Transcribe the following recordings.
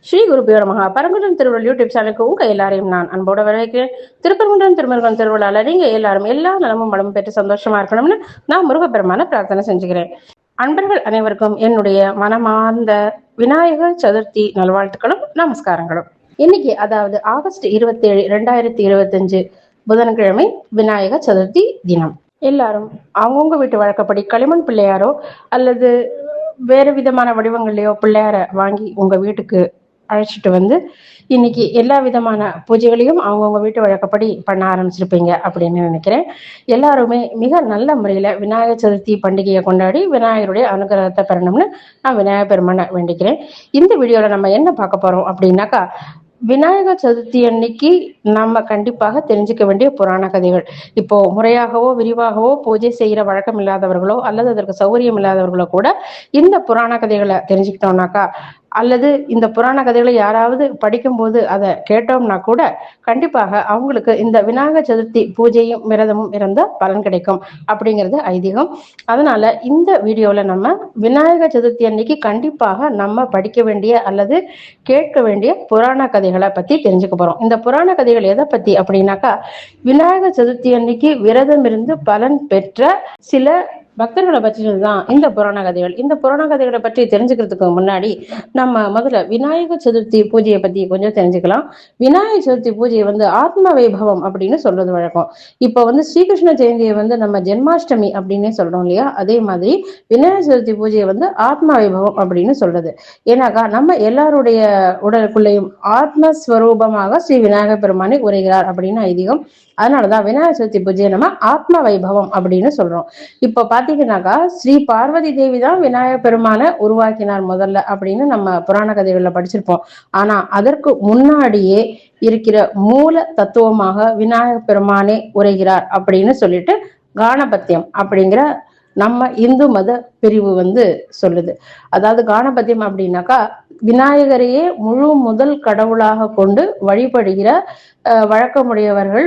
ஸ்ரீ குருபியோ நமஹ. பரங்குன்றம் திருவிழா யூடியூப் சேனலுக்கு உங்க எல்லாரையும் நான் அன்போட வரவேற்கிறேன். திருப்பரங்குன்றம் திருமுருகன் திருவிழால நீங்க எல்லாரும் எல்லா நலமும் வளமும் பெற்று சந்தோஷமா இருக்கணும்னு நான் முருகப்பெருமான பிரார்த்தனை செஞ்சுக்கிறேன். அன்பர்கள் அனைவருக்கும் என்னுடைய மனமார்ந்த விநாயகர் சதுர்த்தி நல்வாழ்த்துக்களும் நமஸ்காரங்களும். இன்னைக்கு அதாவது ஆகஸ்ட் 27, 2025 புதன்கிழமை விநாயகர் சதுர்த்தி தினம். எல்லாரும் அவங்கவுங்க வீட்டு வழக்கப்படி களிமண் பிள்ளையாரோ அல்லது வேறு விதமான வடிவங்கள்லயோ பிள்ளையார வாங்கி உங்க வீட்டுக்கு அழைச்சிட்டு வந்து இன்னைக்கு எல்லா விதமான பூஜைகளையும் அவங்கவுங்க வீட்டு வழக்கப்படி பண்ண ஆரம்பிச்சிருப்பீங்க அப்படின்னு நினைக்கிறேன். எல்லாருமே மிக நல்ல முறையில விநாயகர் சதுர்த்தி பண்டிகையை கொண்டாடி விநாயகருடைய அனுகிரகத்தை பெறணும்னு நான் விநாயகர் பெருமானை வேண்டிக்கிறேன். இந்த வீடியோல நம்ம என்ன பார்க்க போறோம் அப்படின்னாக்கா, விநாயகர் சதுர்த்தி அன்னைக்கு நம்ம கண்டிப்பாக தெரிஞ்சுக்க வேண்டிய புராண கதைகள். இப்போ முறையாகவோ விரிவாகவோ பூஜை செய்யற வழக்கம் இல்லாதவர்களோ அல்லது அதற்கு சௌகரியம் இல்லாதவர்களோ கூட இந்த புராண கதைகளை தெரிஞ்சுக்கிட்டோம்னாக்கா, அல்லது இந்த புராண கதைகளை யாராவது படிக்கும்போது அதை கேட்டோம்னா கூட கண்டிப்பாக அவங்களுக்கு இந்த விநாயகர் சதுர்த்தி பூஜையும் விரதமும் இருந்த பலன் கிடைக்கும் அப்படிங்கிறது ஐதீகம். அதனால இந்த வீடியோல நம்ம விநாயகர் சதுர்த்தி அன்னைக்கு கண்டிப்பாக நம்ம படிக்க வேண்டிய அல்லது கேட்க வேண்டிய புராண கதைகளை பத்தி தெரிஞ்சுக்க போறோம். இந்த புராண கதைகள் எதை பத்தி அப்படின்னாக்கா, விநாயகர் சதுர்த்தி அன்னைக்கு விரதம் இருந்து பலன் பெற்ற சில பக்தர்களை பற்றினதுதான் இந்த புராண கதைகள். இந்த புராண கதைகளை பற்றி தெரிஞ்சுக்கிறதுக்கு முன்னாடி நம்ம முதல்ல விநாயகர் சதுர்த்தி பூஜையை பத்தி கொஞ்சம் தெரிஞ்சுக்கலாம். விநாயகர் சதுர்த்தி பூஜையை ஆத்ம வைபவம் அப்படின்னு சொல்றது வழக்கம். இப்ப ஸ்ரீகிருஷ்ண ஜெயந்தியை நம்ம ஜென்மாஷ்டமி அப்படின்னு சொல்றோம் இல்லையா, அதே மாதிரி விநாயகர் சதுர்த்தி பூஜையை ஆத்ம வைபவம் அப்படின்னு சொல்றது. ஏன்னாக்கா நம்ம எல்லாருடைய உடலுக்குள்ளேயும் ஆத்மஸ்வரூபமாக ஸ்ரீ விநாயகர் பெருமானை உரைகிறார் அப்படின்னு ஐதீகம். அதனாலதான் விநாயகர் சதுர்த்தி பூஜையை நம்ம ஆத்ம வைபவம் அப்படின்னு சொல்றோம். இப்ப பாத்தீங்கன்னாக்கா, ஸ்ரீ பார்வதி தேவி தான் விநாயகர் பெருமானை உருவாக்கினார் முதல்ல அப்படின்னு நம்ம புராண கதைகள்ல படிச்சிருப்போம். ஆனா அதற்கு முன்னாடியே இருக்கிற மூல தத்துவமாக விநாயகர் பெருமானே உரைகிறார் அப்படின்னு சொல்லிட்டு காணபத்தியம் அப்படிங்கிற நம்ம இந்து மத பிரிவு சொல்லுது. அதாவது காணபத்தியம் அப்படின்னாக்கா, விநாயகரையே முழு முதல் கடவுளாக கொண்டு வழிபடுகிற வழக்கமுடையவர்கள்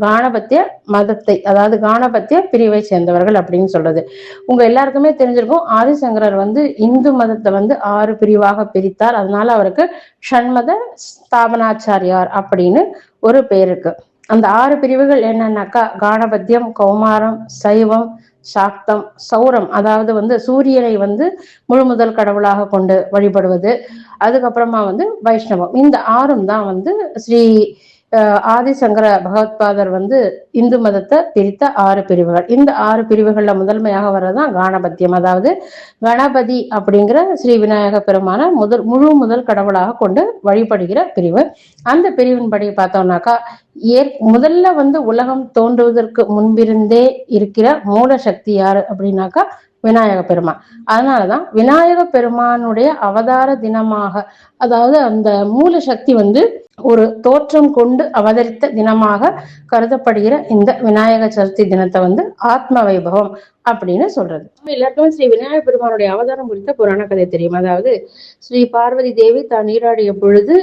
காணபத்திய மதத்தை, அதாவது காணபத்திய பிரிவை சேர்ந்தவர்கள் அப்படின்னு சொல்றது. உங்க எல்லாருக்குமே தெரிஞ்சிருக்கும், ஆதிசங்கரர் இந்து மதத்தை 6 பிரிவாக பிரித்தார். அதனால அவருக்கு ஷண்மத ஸ்தாபனாச்சாரியார் அப்படின்னு ஒரு பேர் இருக்கு. அந்த 6 பிரிவுகள் என்னன்னாக்கா, காணபத்தியம், கௌமாரம், சைவம், சாக்தம், சௌரம், அதாவது சூரியனை முழு முதல் கடவுளாக கொண்டு வழிபடுவது, அதுக்கப்புறமா வைஷ்ணவம். இந்த 6ம் தான் ஸ்ரீ ஆதிசங்கர பகவத்பாதர் இந்து மதத்தை பிரித்த 6 பிரிவுகள். இந்த 6 பிரிவுகள்ல முதன்மையாக வர்றதுதான் காணபத்தியம். அதாவது கணபதி அப்படிங்கிற ஸ்ரீ விநாயக பெருமான முழு முதல் கடவுளாக கொண்டு வழிபடுகிற பிரிவு. அந்த பிரிவின்படி பார்த்தோம்னாக்கா, முதல்ல உலகம் தோன்றுவதற்கு முன்பிருந்தே இருக்கிற மூல சக்தி யாரு அப்படின்னாக்கா விநாயக பெருமான். அதனாலதான் விநாயக பெருமானுடைய அவதார தினமாக, அதாவது அந்த மூல சக்தி ஒரு தோற்றம் கொண்டு அவதரித்த தினமாக கருதப்படுகிற இந்த விநாயக சதுர்த்தி தினத்தை ஆத்ம வைபவம் அப்படின்னு சொல்றது. எல்லாருக்குமே ஸ்ரீ விநாயக பெருமானுடைய அவதாரம் குறித்த புராண கதை தெரியும். அதாவது ஸ்ரீ பார்வதி தேவி தான் நீராடிய பொழுது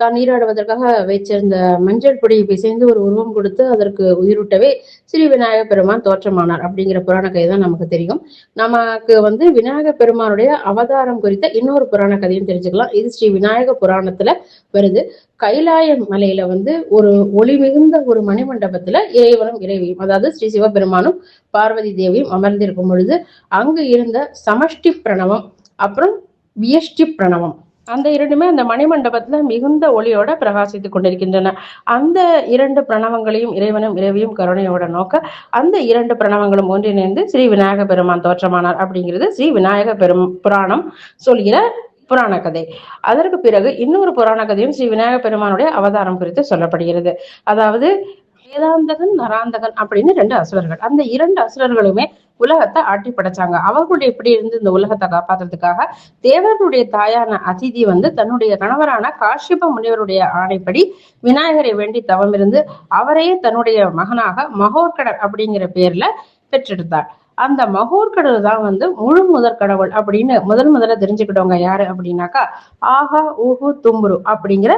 தான் நீராடுவதற்காக வைச்சிருந்த மஞ்சள் பொடியை பிசைந்து ஒரு உருவம் கொடுத்து அதற்கு உயிரூட்டவே ஸ்ரீ விநாயக பெருமான் தோற்றமானார் அப்படிங்கிற புராண கதை தான் நமக்கு தெரியும். நமக்கு விநாயக பெருமானுடைய அவதாரம் குறித்த இன்னொரு புராண கதையும் தெரிஞ்சுக்கலாம். இது ஸ்ரீ விநாயக புராணத்துல வருது. கைலாய மலையில ஒரு ஒளி மிகுந்த ஒரு மணிமண்டபத்துல இறைவனும் இறைவியும், அதாவது ஸ்ரீ சிவபெருமானும் பார்வதி தேவியும் அமர்ந்திருக்கும் பொழுது அங்கு இருந்த சமஷ்டி பிரணவம் அப்புறம் வியஷ்டி பிரணவம், அந்த இரண்டுமே அந்த மணிமண்டபத்துல மிகுந்த ஒளியோட பிரகாசித்துக் கொண்டிருக்கின்றன. அந்த 2 பிரணவங்களையும் இறைவனும் இறைவியும் கருணையோட நோக்க அந்த 2 பிரணவங்களும் ஒன்றிணைந்து ஸ்ரீ விநாயக பெருமான் தோற்றமானார் அப்படிங்கிறது ஸ்ரீ விநாயக புராணம் சொல்கிற புராண கதை. அதற்கு பிறகு இன்னொரு புராண கதையும் ஸ்ரீ விநாயக பெருமானுடைய அவதாரம் குறித்து சொல்லப்படுகிறது. அதாவது வேதாந்தகன், நராந்தகன் அப்படின்னு 2 அசுரர்கள். அந்த 2 அசுரர்களுமே உலகத்தை ஆட்டி படைச்சாங்க. அவர்களுடைய எப்படி இருந்து இந்த உலகத்தை காப்பாற்றுறதுக்காக தேவர்களுடைய தாயான அதிதி தன்னுடைய கணவரான காஷ்யப முனிவருடைய ஆணைப்படி விநாயகரை வேண்டி தவம் இருந்து அவரையே தன்னுடைய மகனாக மகோர்கடல் அப்படிங்கிற பேர்ல பெற்றெடுத்தார். அந்த மகோர்கடல் தான் முழு முதற் கடவுள் அப்படின்னு முதல்ல தெரிஞ்சுக்கிட்டவங்க யாரு அப்படின்னாக்கா, ஆஹா, ஊஹு, தும்புரு அப்படிங்கிற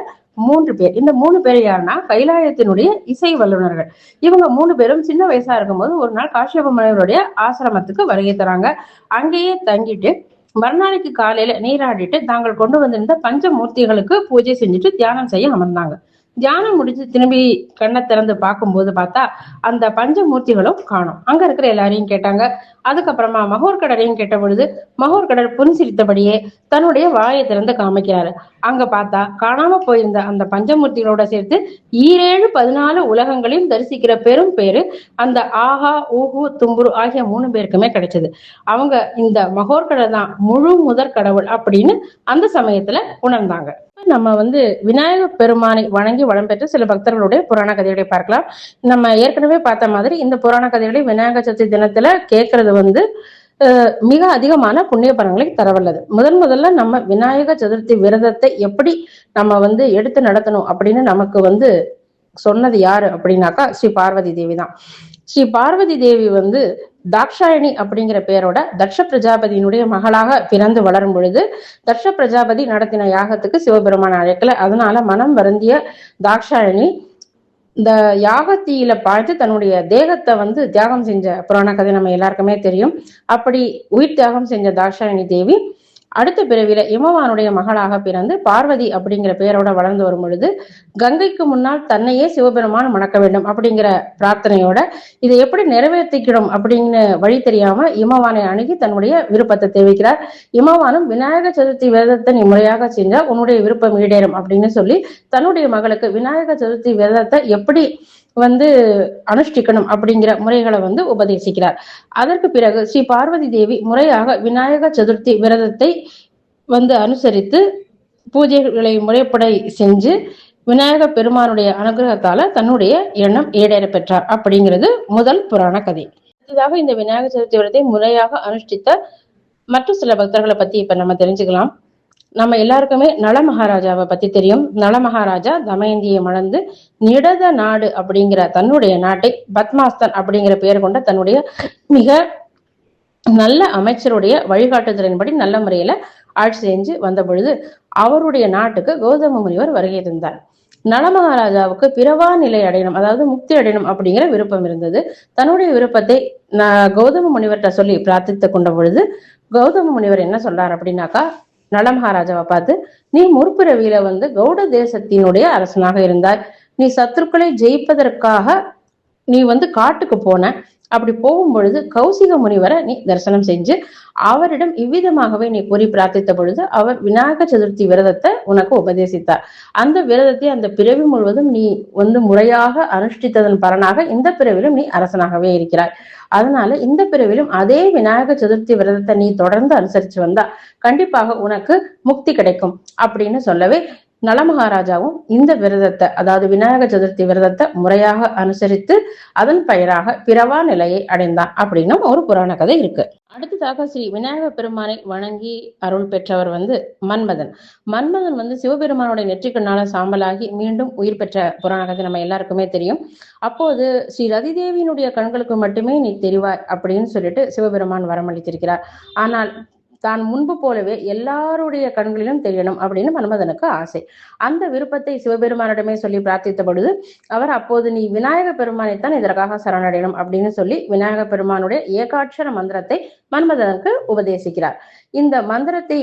3 பேர். இந்த 3 பேர் யாருன்னா கைலாயத்தினுடைய இசை வல்லுநர்கள். இவங்க 3 பேரும் சின்ன வயசா இருக்கும்போது ஒரு நாள் காஷ்யப முனிவருடைய ஆசிரமத்துக்கு வருகை தராங்க. அங்கேயே தங்கிட்டு மறுநாளைக்கு காலையில நீராடிட்டு தாங்கள் கொண்டு வந்திருந்த பஞ்சமூர்த்திகளுக்கு பூஜை செஞ்சுட்டு தியானம் செய்ய அமர்ந்தாங்க. தியானம் முடிஞ்சு திரும்பி கண்ணை திறந்து பார்க்கும்போது பார்த்தா அந்த பஞ்சமூர்த்திகளும் காணும். அங்க இருக்கிற எல்லாரையும் கேட்டாங்க. அதுக்கப்புறமா மகோர்கடரையும் கேட்ட பொழுது மகோர்கடர் புன்சிரித்தபடியே தன்னுடைய வாயை திறந்து காமிக்கிறாரு. அங்க பார்த்தா காணாம போயிருந்த அந்த பஞ்சமூர்த்திகளோட சேர்த்து 14 உலகங்களையும் தரிசிக்கிற பெரும் பேரு அந்த ஆஹா ஊஹு தும்புரு ஆகிய 3 பேருக்குமே கிடைச்சது. அவங்க இந்த மகோர்கடர் தான் முழு முதற் கடவுள் அப்படின்னு அந்த சமயத்துல உணர்ந்தாங்க. நம்ம விநாயக பெருமானை வணங்கி வளம் பெற்ற சில பக்தர்களுடைய புராண கதைகளை பார்க்கலாம். நம்ம ஏற்கனவே பார்த்த மாதிரி இந்த புராண கதைகளை விநாயக சதுர்த்தி தினத்துல கேட்கறது மிக அதிகமான புண்ணிய பலன்களை தரவல்லது. முதல்ல நம்ம விநாயக சதுர்த்தி விரதத்தை எப்படி நம்ம எடுத்து நடத்தணும் அப்படின்னு நமக்கு சொன்னது யாரு அப்படின்னாக்கா ஸ்ரீ பார்வதி தேவி தான். ஸ்ரீ பார்வதி தேவி தாக்ஷாயணி அப்படிங்கிற பேரோட தட்ச பிரஜாபதியினுடைய மகளாக பிறந்து வளரும் பொழுது தட்ச பிரஜாபதி நடத்தின யாகத்துக்கு சிவபெருமான அழைக்கல. அதனால மனம் வருந்திய தாக்ஷாயணி இந்த யாகத்தீயில பார்த்து தன்னுடைய தேகத்தை தியாகம் செஞ்ச புராண கதை நம்ம எல்லாருக்குமே தெரியும். அப்படி உயிர் தியாகம் செஞ்ச தாக்ஷாயணி தேவி அடுத்த பிறவில இமவானுடைய மகளாக பிறந்து பார்வதி அப்படிங்கிற பெயரோட வளர்ந்து வரும் பொழுது கங்கைக்கு முன்னால் தன்னையே சிவபெருமான் மணக்க வேண்டும் அப்படிங்கிற பிரார்த்தனையோட இதை எப்படி நிறைவேற்றிக்கணும் அப்படின்னு வழி தெரியாம இமவானை அணுகி தன்னுடைய விருப்பத்தை தெரிவிக்கிறார். இமவானும் விநாயக சதுர்த்தி விரதத்தை நீ முறையாக செஞ்சா உன்னுடைய விருப்பம் ஈடேறும் அப்படின்னு சொல்லி தன்னுடைய மகளுக்கு விநாயக சதுர்த்தி விரதத்தை எப்படி அனுஷ்டிக்கணும் அப்படிங்கிற முறைகளை உபதேசிக்கிறார். அதற்கு பிறகு ஸ்ரீ பார்வதி தேவி முறையாக விநாயக சதுர்த்தி விரதத்தை அனுசரித்து பூஜைகளை முறைப்படை செஞ்சு விநாயக பெருமானுடைய அனுகிரகத்தால தன்னுடைய எண்ணம் ஈடேற பெற்றார் அப்படிங்கிறது முதல் புராண கதை. அடுத்ததாக இந்த விநாயக சதுர்த்தி விரதத்தை முறையாக அனுஷ்டித்த மற்ற சில பக்தர்களை பத்தி இப்ப நம்ம தெரிஞ்சுக்கலாம். நம்ம எல்லாருக்குமே நல மகாராஜாவை பத்தி தெரியும். நல மகாராஜா தமயந்தியை மணந்து நிடத நாடு அப்படிங்கிற தன்னுடைய நாட்டை பத்மாஸ்தன் அப்படிங்கிற பெயர் கொண்ட தன்னுடைய மிக நல்ல அமைச்சருடைய வழிகாட்டுதலின்படி நல்ல முறையில ஆட்சி செஞ்சு வந்த பொழுது அவருடைய நாட்டுக்கு கௌதம முனிவர் வருகை இருந்தார். நல மகாராஜாவுக்கு பிறவா நிலை அடையணும், அதாவது முக்தி அடையணும் அப்படிங்கிற விருப்பம் இருந்தது. தன்னுடைய விருப்பத்தை கௌதம முனிவர்கிட்ட சொல்லி பிரார்த்தித்து கொண்ட பொழுது கௌதம முனிவர் என்ன சொல்றார் அப்படின்னாக்கா, நல மகாராஜாவை பார்த்து, நீ முற்பிறவியில கௌட தேசத்தினுடைய அரசனாக இருந்தார். நீ சத்துருக்களை ஜெயிப்பதற்காக நீ காட்டுக்கு போன. அப்படி போகும் பொழுது கௌசிக முனிவரை நீ தரிசனம் செஞ்சு அவரிடம் இவ்விதமாகவே நீ கூறி பிரார்த்தித்த பொழுது அவர் விநாயக சதுர்த்தி விரதத்தை உனக்கு உபதேசித்தார். அந்த விரதத்தை அந்த பிறவி முழுவதும் நீ முறையாக அனுஷ்டித்ததன் பலனாக இந்த பிறவிலும் நீ அரசனாகவே இருக்கிறாய். அதனால இந்த பிறவிலும் அதே விநாயக சதுர்த்தி விரதத்தை நீ தொடர்ந்து அனுசரிச்சு வந்தா கண்டிப்பாக உனக்கு முக்தி கிடைக்கும் அப்படின்னு சொல்லவே நலமகாராஜாவும் இந்த விரதத்தை, அதாவது விநாயக சதுர்த்தி விரதத்தை முறையாக அனுசரித்து அதன் பெயராக பிறவா நிலையை அடைந்தான் அப்படின்னு ஒரு புராண கதை இருக்கு. அடுத்ததாக ஸ்ரீ விநாயக பெருமானை வணங்கி அருள் பெற்றவர் மன்மதன். மன்மதன் சிவபெருமானுடைய நெற்றிக்கண்ணால சாம்பலாகி மீண்டும் உயிர் பெற்ற புராண கதை நம்ம எல்லாருக்குமே தெரியும். அப்போது ஸ்ரீ ரதிதேவியினுடைய கண்களுக்கு மட்டுமே நீ தெரிவாய் அப்படின்னு சொல்லிட்டு சிவபெருமான் வரமளித்திருக்கிறார். ஆனால் தான் முன்பு போலவே எல்லாருடைய கண்களிலும் தெரியணும் அப்படின்னு மன்மதனுக்கு ஆசை. அந்த விருப்பத்தை சிவபெருமானிடமே சொல்லி பிரார்த்தித்த பொழுது அவர் அப்போது நீ விநாயக பெருமானைத்தான் இதற்காக சரணடையணும் அப்படின்னு சொல்லி விநாயக பெருமானுடைய ஏகாட்சர மந்திரத்தை மன்மதனுக்கு உபதேசிக்கிறார். இந்த மந்திரத்தை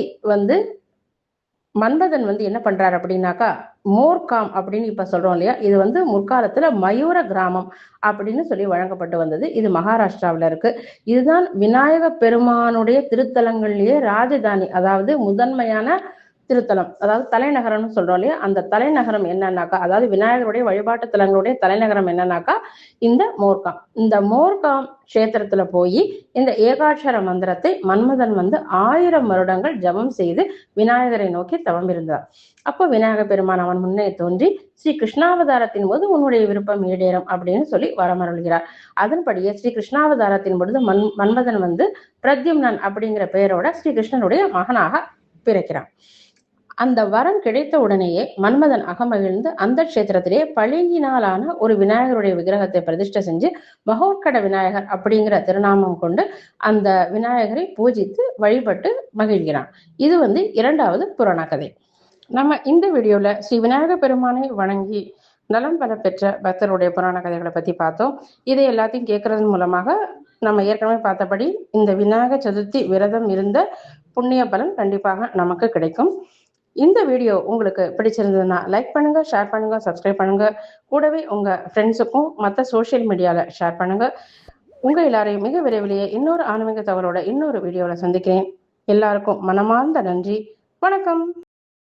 மன்மதன் என்ன பண்றாரு அப்படின்னாக்கா, மோர்காம் அப்படின்னு இப்ப சொல்றோம் இல்லையா, இது முற்காலத்துல மயூர கிராமம் அப்படின்னு சொல்லி வழங்கப்பட்டு வந்தது. இது மகாராஷ்டிராவில இருக்கு. இதுதான் விநாயக பெருமானுடைய திருத்தலங்கள்லயே ராஜதானி, அதாவது முதன்மையான திருத்தலம், அதாவது தலைநகரம்னு சொல்றோம் இல்லையா, அந்த தலைநகரம் என்னன்னாக்கா, அதாவது விநாயகருடைய வழிபாட்டு தலங்களுடைய தலைநகரம் என்னன்னாக்கா இந்த மோர்காம். இந்த மோர்காம் கஷேத்திரத்துல போய் இந்த ஏகாட்சர மந்திரத்தை மன்மதன் 1000 வருடங்கள் ஜபம் செய்து விநாயகரை நோக்கி தவம் இருந்தார். அப்போ விநாயக பெருமான் அவன் முன்னே தோன்றி ஸ்ரீ கிருஷ்ணாவதாரத்தின் போது உன்னுடைய விருப்பம் ஈடேறும் அப்படின்னு சொல்லி வரமருள்கிறார். அதன்படியே ஸ்ரீ கிருஷ்ணாவதாரத்தின் பொழுது மன்மதன் பிரத்யும்னன் அப்படிங்கிற பெயரோட ஸ்ரீ கிருஷ்ணனுடைய மகனாக பிறக்கிறான். அந்த வரம் கிடைத்த உடனேயே மன்மதன் அகமகிழ்ந்து அந்த கஷேத்திரத்திலே பளிங்கினாலான ஒரு விநாயகருடைய விக்கிரகத்தை பிரதிஷ்டை செஞ்சு மகோற்கட விநாயகர் அப்படிங்கிற திருநாமம் கொண்டு அந்த விநாயகரை பூஜித்து வழிபட்டு மகிழ்கிறான். இது இரண்டாவது புராண கதை. நம்ம இந்த வீடியோல ஸ்ரீ விநாயக பெருமானை வணங்கி நலம் பல பெற்ற பக்தருடைய புராண கதைகளை பத்தி பார்த்தோம். இதை எல்லாத்தையும் கேட்கறதன் மூலமாக நம்ம ஏற்கனவே பார்த்தபடி இந்த விநாயகர் சதுர்த்தி விரதம் இருந்த புண்ணிய பலன் கண்டிப்பாக நமக்கு கிடைக்கும். இந்த வீடியோ உங்களுக்கு பிடிச்சிருந்ததுன்னா லைக் பண்ணுங்க, ஷேர் பண்ணுங்க, சப்ஸ்கிரைப் பண்ணுங்க. கூடவே உங்க ஃப்ரெண்ட்ஸுக்கும் மற்ற சோசியல் மீடியால ஷேர் பண்ணுங்க. உங்க எல்லாரையும் மிக விரைவிலேயே இன்னொரு ஆன்மீக தகவலோட இன்னொரு வீடியோல சந்திக்கிறேன். எல்லாருக்கும் மனமார்ந்த நன்றி. வணக்கம்.